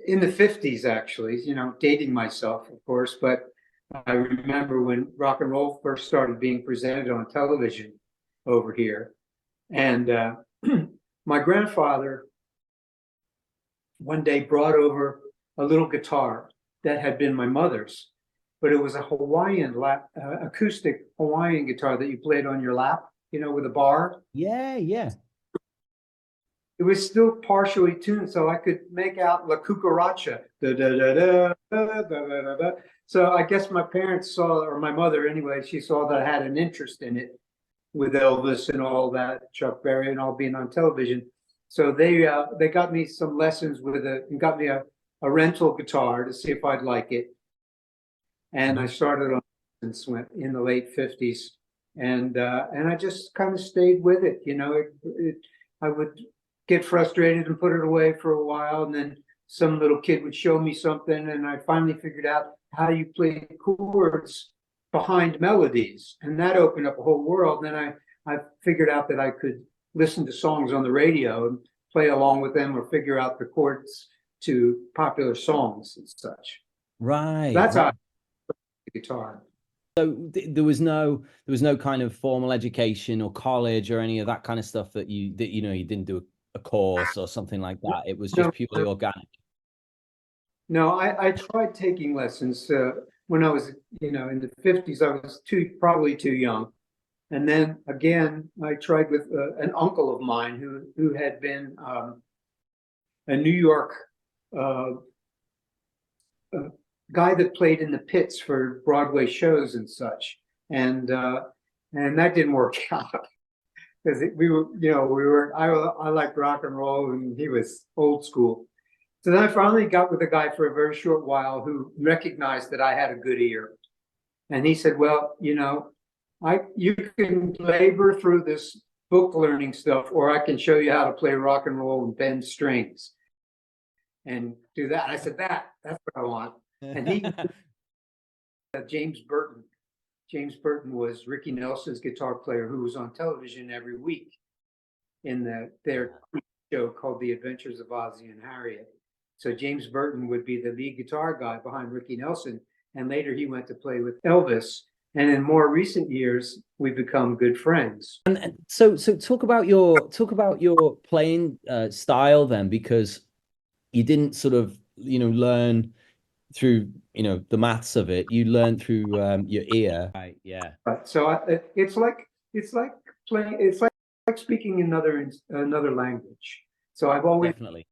in the 50s, actually, dating myself, of course, but I remember when rock and roll first started being presented on television over here. And my grandfather one day brought over a little guitar that had been my mother's, but it was a Hawaiian acoustic Hawaiian guitar that you played on your lap, with a bar. Yeah, yeah. It was still partially tuned, so I could make out La Cucaracha. Da, da, da, da, da, da, da, da. So I guess my parents saw, or my mother anyway, she saw that I had an interest in it with Elvis and all that, Chuck Berry and all being on television. So they got me some lessons and got me a rental guitar to see if I'd like it. And I started on in the late 50s. And I just kind of stayed with it. I would get frustrated and put it away for a while, and then some little kid would show me something, and I finally figured out how you play chords behind melodies, and that opened up a whole world. And then I figured out that I could listen to songs on the radio and play along with them, or figure out the chords to popular songs and such. Right. That's how I played the guitar. So there was no kind of formal education or college or any of that kind of stuff that you didn't do a course or something like that. It was just purely organic. No, I tried taking lessons when I was, in the 50s. I was probably too young. And then again, I tried with an uncle of mine who had been a New York guy that played in the pits for Broadway shows and such. And that didn't work out. Because I liked rock and roll, and he was old school. So then I finally got with a guy for a very short while who recognized that I had a good ear. And he said, well, you can labor through this book learning stuff, or I can show you how to play rock and roll and bend strings and do that. And I said, that's what I want. And he, James Burton. James Burton was Ricky Nelson's guitar player who was on television every week in their show called The Adventures of Ozzie and Harriet. So James Burton would be the lead guitar guy behind Ricky Nelson, and later he went to play with Elvis. And in more recent years, we've become good friends. And so talk about your playing style then, because you didn't sort of learn through the maths of it. You learn through your ear. Right. Yeah. So it's like playing. It's like speaking another language. So I've always Definitely